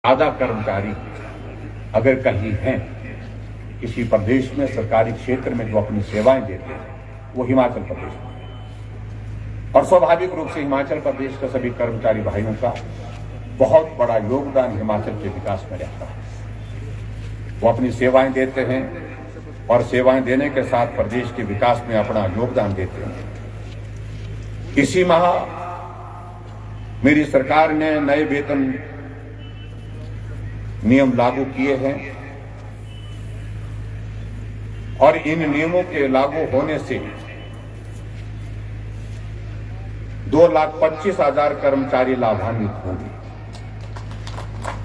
ज्यादा कर्मचारी अगर कहीं हैं किसी प्रदेश में सरकारी क्षेत्र में जो अपनी सेवाएं देते हैं वो हिमाचल प्रदेश में, और स्वाभाविक रूप से हिमाचल प्रदेश के सभी कर्मचारी भाइयों का बहुत बड़ा योगदान हिमाचल के विकास में रहता है। वो अपनी सेवाएं देते हैं और सेवाएं देने के साथ प्रदेश के विकास में अपना योगदान देते हैं। इसी माह मेरी सरकार ने नए वेतन नियम लागू किए हैं और इन नियमों के लागू होने से 2,25,000 कर्मचारी लाभान्वित होंगे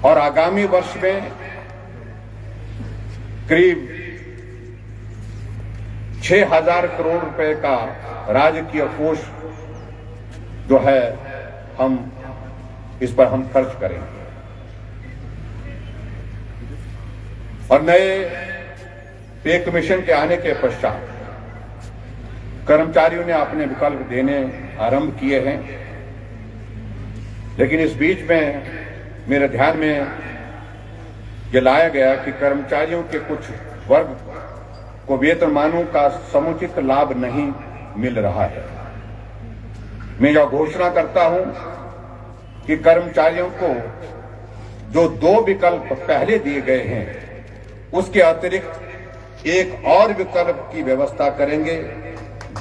और आगामी वर्ष में करीब 6,000 करोड़ रुपए का राजकीय कोष जो है इस पर हम खर्च करेंगे। और नए पे कमीशन के आने के पश्चात कर्मचारियों ने अपने विकल्प देने आरंभ किए हैं, लेकिन इस बीच में मेरे ध्यान में यह लाया गया कि कर्मचारियों के कुछ वर्ग को वेतनमानों का समुचित लाभ नहीं मिल रहा है। मैं यह घोषणा करता हूं कि कर्मचारियों को जो 2 विकल्प पहले दिए गए हैं उसके अतिरिक्त एक और विकल्प की व्यवस्था करेंगे,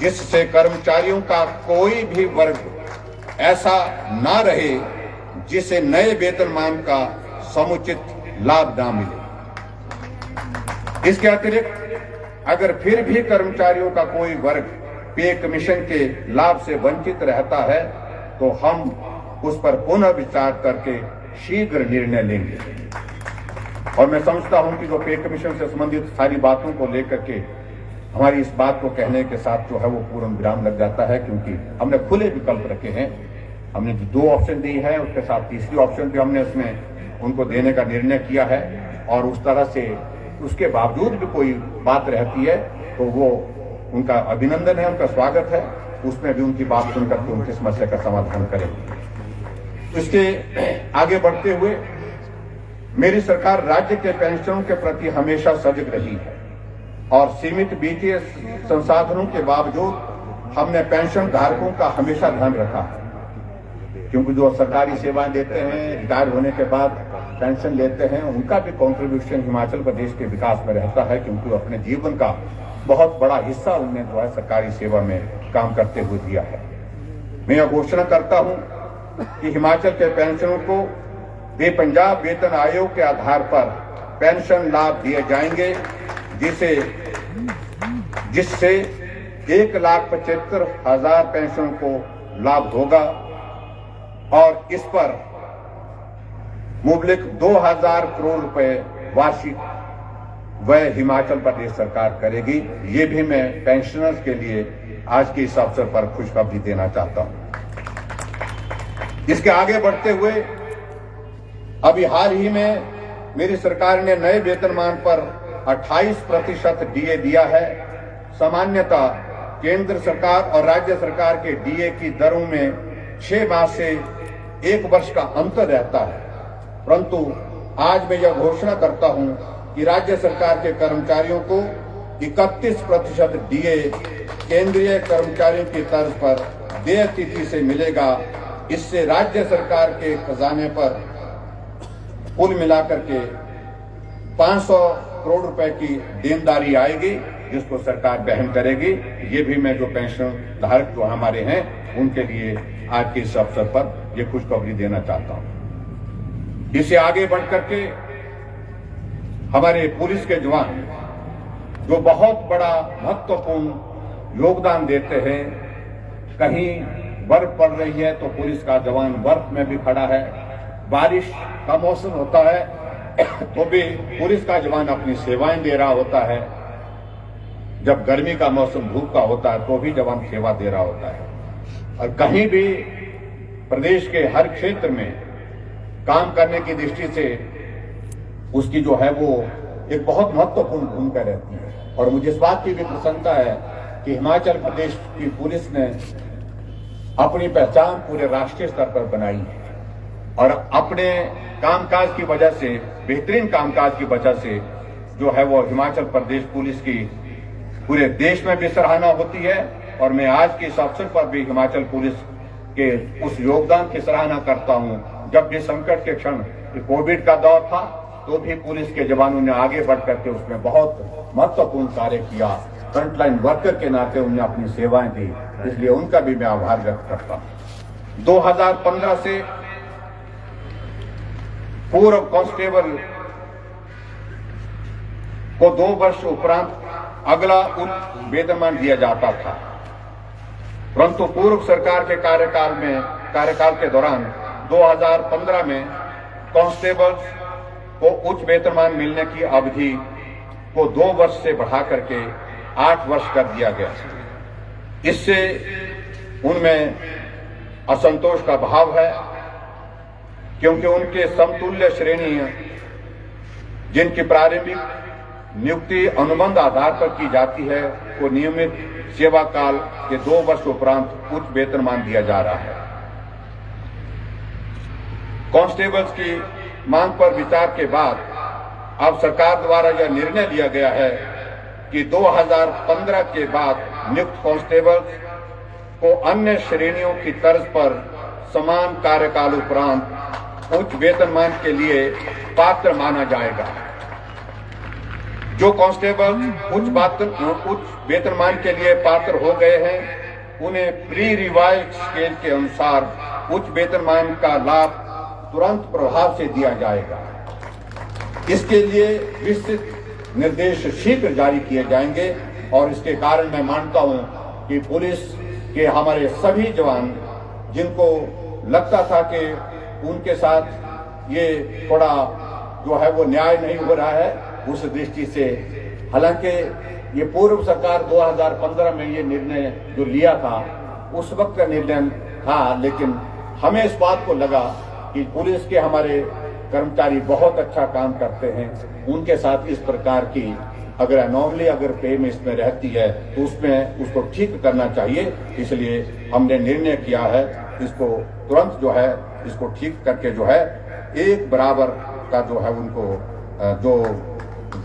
जिससे कर्मचारियों का कोई भी वर्ग ऐसा ना रहे जिसे नए वेतनमान का समुचित लाभ ना मिले। इसके अतिरिक्त अगर फिर भी कर्मचारियों का कोई वर्ग पे कमीशन के लाभ से वंचित रहता है तो हम उस पर पुनः विचार करके शीघ्र निर्णय लेंगे। और मैं समझता हूं कि जो पे कमीशन से संबंधित सारी बातों को लेकर के हमारी इस बात को कहने के साथ जो है वो पूर्ण विराम लग जाता है, क्योंकि हमने खुले विकल्प रखे हैं। हमने जो 2 ऑप्शन दी है उसके साथ तीसरी ऑप्शन भी हमने उसमें उनको देने का निर्णय किया है, और उस तरह से उसके बावजूद भी कोई बात रहती है तो वो उनका अभिनंदन है, उनका स्वागत है, उसमें भी उनकी बात सुनकर के उनकी समस्या का समाधान करेंगे। इसके आगे बढ़ते हुए मेरी सरकार राज्य के पेंशनों के प्रति हमेशा सजग रही है और सीमित वित्तीय संसाधनों के बावजूद हमने पेंशन धारकों का हमेशा ध्यान रखा है, क्योंकि जो सरकारी सेवाएं देते हैं, रिटायर होने के बाद पेंशन लेते हैं, उनका भी कंट्रीब्यूशन हिमाचल प्रदेश के विकास में रहता है, क्योंकि वो अपने जीवन का बहुत बड़ा हिस्सा उन्होंने जो है सरकारी सेवा में काम करते हुए दिया है। मैं यह घोषणा करता हूं कि हिमाचल के पेंशनों को पंजाब वेतन आयोग के आधार पर पेंशन लाभ दिए जाएंगे, जिससे 1,75,000 पेंशन को लाभ होगा और इस पर मुबलिक 2,000 करोड़ रुपए वार्षिक वह हिमाचल प्रदेश सरकार करेगी। ये भी मैं पेंशनर्स के लिए आज के इस अवसर पर खुशखबरी देना चाहता हूं। इसके आगे बढ़ते हुए अभी हाल ही में मेरी सरकार ने नए वेतनमान पर 28% डीए दिया है। सामान्यतः केंद्र सरकार और राज्य सरकार के डीए की दरों में 6 माह से 1 वर्ष का अंतर रहता है, परंतु आज मैं यह घोषणा करता हूं कि राज्य सरकार के कर्मचारियों को 31% डीए केंद्रीय कर्मचारियों की तर्ज पर देय तिथि से मिलेगा। इससे राज्य सरकार के खजाने पर कुल मिलाकर के 500 करोड़ रुपए की देनदारी आएगी, जिसको सरकार वहन करेगी। ये भी मैं जो पेंशन धारक जो हमारे हैं उनके लिए आज के इस अवसर पर ये खुशखबरी देना चाहता हूं। इससे आगे बढ़ करके हमारे पुलिस के जवान जो बहुत बड़ा महत्वपूर्ण योगदान देते हैं, कहीं बर्फ पड़ रही है तो पुलिस का जवान बर्फ में भी खड़ा है, बारिश का मौसम होता है तो भी पुलिस का जवान अपनी सेवाएं दे रहा होता है, जब गर्मी का मौसम धूप का होता है तो भी जवान सेवा दे रहा होता है। और कहीं भी प्रदेश के हर क्षेत्र में काम करने की दृष्टि से उसकी जो है वो एक बहुत महत्वपूर्ण भूमिका रहती है। और मुझे इस बात की भी प्रसन्नता है कि हिमाचल प्रदेश की पुलिस ने अपनी पहचान पूरे राष्ट्रीय स्तर पर बनाई है। और अपने कामकाज की वजह से, बेहतरीन कामकाज की वजह से जो है वो हिमाचल प्रदेश पुलिस की पूरे देश में भी सराहना होती है। और मैं आज के इस अवसर पर भी हिमाचल पुलिस के उस योगदान की सराहना करता हूं। जब भी संकट के क्षण कोविड का दौर था तो भी पुलिस के जवानों ने आगे बढ़ करके उसमें बहुत महत्वपूर्ण कार्य किया। फ्रंटलाइन वर्कर के नाते उन्हें अपनी सेवाएं दी, इसलिए उनका भी मैं आभार व्यक्त करता हूं। 2015 से पूर्व कांस्टेबल को 2 वर्ष उपरांत अगला उच्च वेतनमान दिया जाता था, परंतु पूर्व सरकार के कार्यकाल के दौरान 2015 में कांस्टेबल को उच्च वेतनमान मिलने की अवधि को 2 वर्ष से बढ़ा करके 8 वर्ष कर दिया गया। इससे उनमें असंतोष का भाव है, क्योंकि उनके समतुल्य श्रेणी जिनकी प्रारंभिक नियुक्ति अनुबंध आधार पर की जाती है वो नियमित सेवा काल के 2 वर्ष उपरांत उच्च वेतनमान दिया जा रहा है। कांस्टेबल्स की मांग पर विचार के बाद अब सरकार द्वारा यह निर्णय लिया गया है कि 2015 के बाद नियुक्त कांस्टेबल्स को अन्य श्रेणियों की तर्ज पर समान कार्यकाल उपरांत उच्च वेतनमान के लिए पात्र माना जाएगा। जो कांस्टेबल उच्च वेतनमान के लिए पात्र हो गए हैं उन्हें प्री रिवाइज्ड स्केल के अनुसार उच्च वेतनमान का लाभ तुरंत प्रभाव से दिया जाएगा। इसके लिए विस्तृत निर्देश शीघ्र जारी किए जाएंगे और इसके कारण मैं मानता हूं कि पुलिस के हमारे सभी जवान जिनको लगता था कि उनके साथ ये थोड़ा जो है वो न्याय नहीं हो रहा है, उस दृष्टि से, हालांकि ये पूर्व सरकार 2015 में ये निर्णय जो लिया था उस वक्त का निर्णय था, लेकिन हमें इस बात को लगा कि पुलिस के हमारे कर्मचारी बहुत अच्छा काम करते हैं, उनके साथ इस प्रकार की अगर अनोमली अगर पे में इसमें रहती है तो उसमें उसको ठीक करना चाहिए। इसलिए हमने निर्णय किया है इसको तुरंत जो है इसको ठीक करके जो है एक बराबर का जो है उनको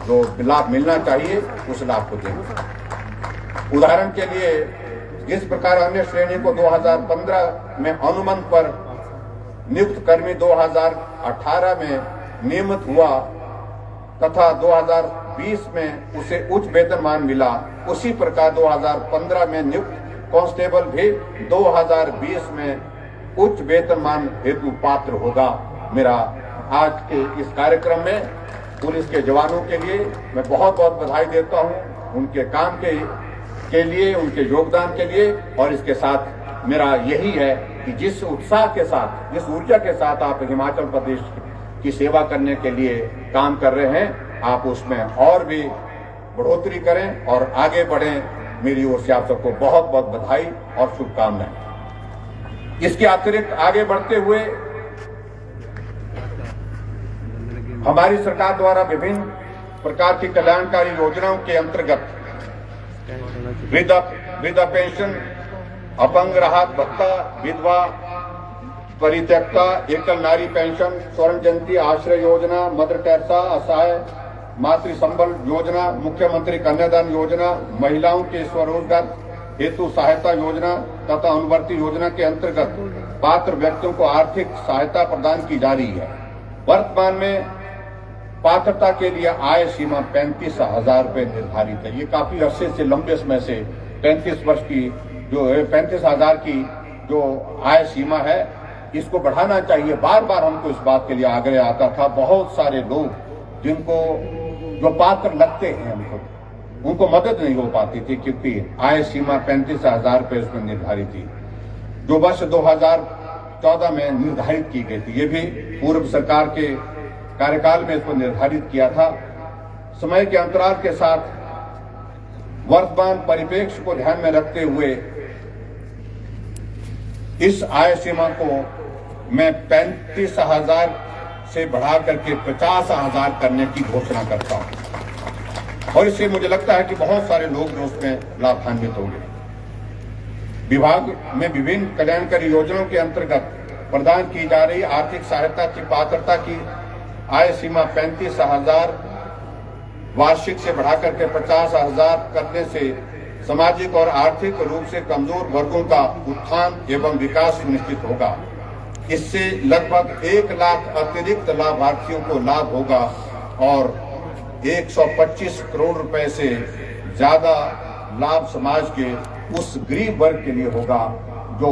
जो लाभ मिलना चाहिए उस लाभ को देंगे। उदाहरण के लिए जिस प्रकार अन्य श्रेणी को 2015 में अनुबंध पर नियुक्त कर्मी 2018 में नियमित हुआ तथा 2020 में उसे उच्च वेतनमान मिला, उसी प्रकार 2015 में नियुक्त कांस्टेबल भी 2020 में उच्च वेतनमान हेतु पात्र होगा। मेरा आज के इस कार्यक्रम में पुलिस के जवानों के लिए मैं बहुत बहुत बधाई देता हूं, उनके काम के लिए, उनके योगदान के लिए। और इसके साथ मेरा यही है कि जिस उत्साह के साथ, जिस ऊर्जा के साथ आप हिमाचल प्रदेश की सेवा करने के लिए काम कर रहे हैं, आप उसमें और भी बढ़ोतरी करें और आगे बढ़ें। मेरी ओर से आप सबको बहुत बहुत बधाई और शुभकामनाएं। इसके अतिरिक्त आगे बढ़ते हुए हमारी सरकार द्वारा विभिन्न प्रकार की कल्याणकारी योजनाओं के अंतर्गत वृद्धा पेंशन, अपंग राहत भत्ता, विधवा परित्यक्ता, एकल नारी पेंशन, स्वर्ण जयंती आश्रय योजना, मदर टेरेसा असहाय मातृ संबल योजना, मुख्यमंत्री कन्यादान योजना, महिलाओं के स्वरोजगार हेतु सहायता योजना तथा अनुवर्ती योजना के अंतर्गत पात्र व्यक्तियों को आर्थिक सहायता प्रदान की जा रही है। वर्तमान में पात्रता के लिए आय सीमा 35,000 रुपए निर्धारित है। ये काफी अरसे से, लंबे समय से 35 वर्ष की जो 35,000 की जो आय सीमा है इसको बढ़ाना चाहिए। बार बार हमको इस बात के लिए आग्रह आता था। बहुत सारे लोग जिनको जो पात्र लगते हैं उनको मदद नहीं हो पाती थी, क्योंकि आय सीमा 35,000 रुपए उसमें निर्धारित थी, जो वर्ष 2014 में निर्धारित की गई थी। ये भी पूर्व सरकार के कार्यकाल में इसको निर्धारित किया था। समय के अंतराल के साथ वर्तमान परिप्रेक्ष्य को ध्यान में रखते हुए इस आय सीमा को मैं 35,000 से बढ़ा करके 50,000 करने की घोषणा करता हूं, और इससे मुझे लगता है कि बहुत सारे लोग जो उसमें लाभान्वित होंगे। विभाग में विभिन्न कल्याणकारी योजनाओं के अंतर्गत प्रदान की जा रही आर्थिक सहायता की पात्रता की आय सीमा 35,000 वार्षिक से बढ़ाकर के 50,000 करने से सामाजिक और आर्थिक रूप से कमजोर वर्गों का उत्थान एवं विकास सुनिश्चित होगा। इससे लगभग 1 लाख अतिरिक्त लाभार्थियों को लाभ होगा और 125 करोड़ रुपए से ज्यादा लाभ समाज के उस गरीब वर्ग के लिए होगा जो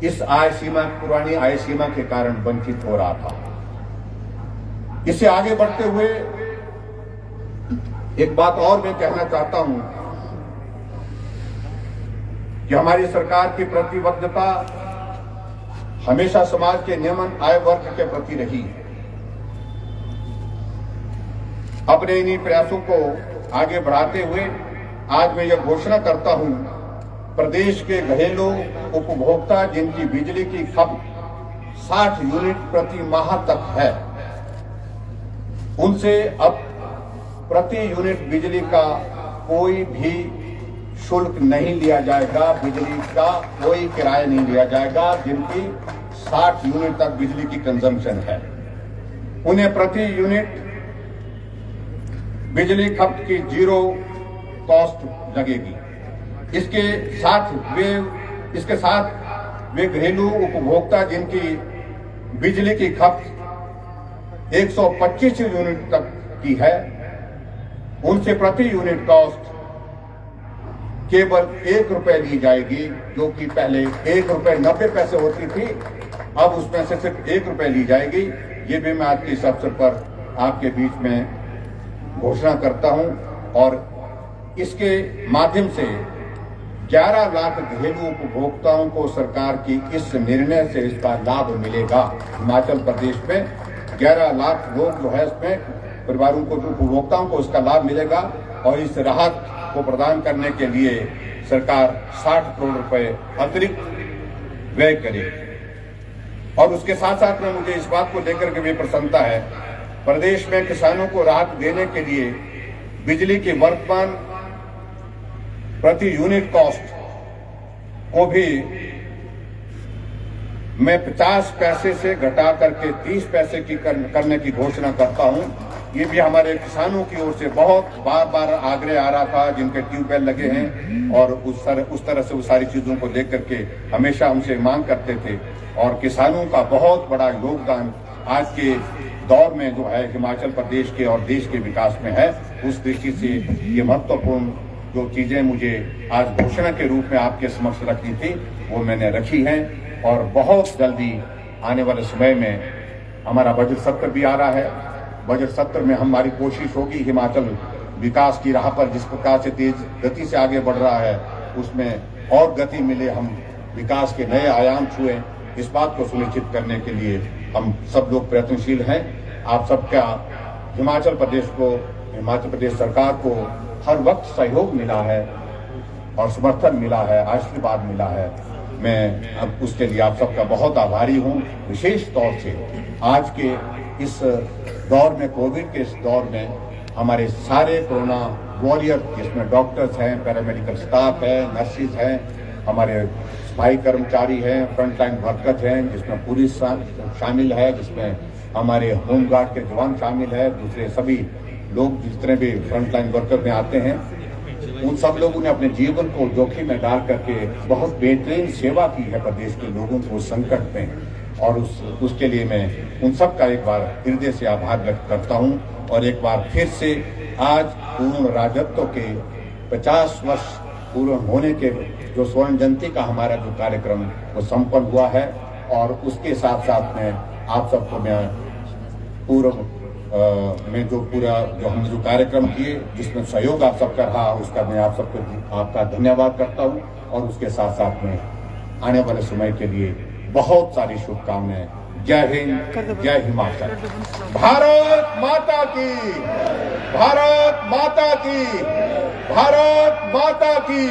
इस आय सीमा, पुरानी आय सीमा के कारण वंचित हो रहा था। इससे आगे बढ़ते हुए एक बात और मैं कहना चाहता हूं कि हमारी सरकार की प्रतिबद्धता हमेशा समाज के निम्न आय वर्ग के प्रति रही है। अपने इन्हीं प्रयासों को आगे बढ़ाते हुए आज मैं यह घोषणा करता हूं, प्रदेश के घरेलू उपभोक्ता जिनकी बिजली की खपत 60 यूनिट प्रति माह तक है, उनसे अब प्रति यूनिट बिजली का कोई भी शुल्क नहीं लिया जाएगा, बिजली का कोई किराया नहीं लिया जाएगा। जिनकी 60 यूनिट तक बिजली की कंजम्पशन है, उन्हें प्रति यूनिट बिजली खपत की 0 कॉस्ट लगेगी। इसके साथ वे घरेलू उपभोक्ता जिनकी बिजली की खपत 125 यूनिट तक की है, उनसे प्रति यूनिट कॉस्ट केवल 1 रुपए ली जाएगी, जो कि पहले 1 रुपए 90 पैसे होती थी, अब उसमें से सिर्फ 1 रुपए ली जाएगी। ये भी मैं आज के इस अवसर पर आपके बीच में घोषणा करता हूं और इसके माध्यम से 11 लाख घरेलू उपभोक्ताओं को सरकार की इस निर्णय से इसका लाभ मिलेगा। हिमाचल प्रदेश में 11 लाख लोग जो है इसमें परिवारों को, उपभोक्ताओं को इसका लाभ मिलेगा और इस राहत को प्रदान करने के लिए सरकार 60 करोड़ रुपए अतिरिक्त व्यय करेगी। और उसके साथ साथ में मुझे इस बात को लेकर के भी प्रसन्नता है, प्रदेश में किसानों को राहत देने के लिए बिजली की वर्तमान प्रति यूनिट कॉस्ट को भी मैं 50 पैसे से घटा करके 30 पैसे की करने की घोषणा करता हूं। ये भी हमारे किसानों की ओर से बहुत बार आग्रह आ रहा था, जिनके ट्यूबवेल लगे हैं और उस तरह से वो सारी चीजों को लेकर के हमेशा हमसे मांग करते थे। और किसानों का बहुत बड़ा योगदान आज के दौर में जो है हिमाचल प्रदेश के और देश के विकास में है। उस दृष्टि से ये महत्वपूर्ण जो चीजें मुझे आज घोषणा के रूप में आपके समक्ष रखनी थी, वो मैंने रखी हैं। और बहुत जल्दी आने वाले समय में हमारा बजट सत्र भी आ रहा है। बजट सत्र में हमारी कोशिश होगी हिमाचल विकास की राह पर जिस प्रकार से तेज गति से आगे बढ़ रहा है, उसमें और गति मिले, हम विकास के नए आयाम छुए, इस बात को सुनिश्चित करने के लिए हम सब लोग प्रयत्नशील हैं। आप सबका हिमाचल प्रदेश सरकार को हर वक्त सहयोग मिला है और समर्थन मिला है, आशीर्वाद मिला है। मैं अब उसके लिए आप सबका बहुत आभारी हूं। विशेष तौर से आज के इस दौर में, कोविड के इस दौर में हमारे सारे कोरोना वॉरियर, जिसमें डॉक्टर्स हैं, पैरामेडिकल स्टाफ है, नर्सिस हैं, हमारे सफाई कर्मचारी हैं, फ्रंटलाइन वर्कर्स हैं, जिसमें पुलिस शामिल है, जिसमें हमारे होमगार्ड के जवान शामिल है, दूसरे सभी लोग जितने भी फ्रंटलाइन वर्कर में आते हैं, उन सब लोगों ने अपने जीवन को जोखिम में डाल करके बहुत बेहतरीन सेवा की है प्रदेश के लोगों को संकट में। और उसके लिए मैं उन सब का एक बार हृदय से आभार व्यक्त करता हूं। और एक बार फिर से आज पूर्ण राजत्व के 50 वर्ष पूर्ण होने के जो स्वर्ण जयंती का हमारा जो कार्यक्रम वो संपन्न हुआ है, और उसके साथ साथ में आप सबको मैं पूर्व में जो हमने जो कार्यक्रम किए, जिसमें सहयोग आप सबका रहा, उसका मैं आप सबको आपका धन्यवाद करता हूं। और उसके साथ साथ में आने वाले समय के लिए बहुत सारी शुभकामनाएं। जय हिंद, जय हिमाचल। भारत माता की, भारत माता की, भारत माता की।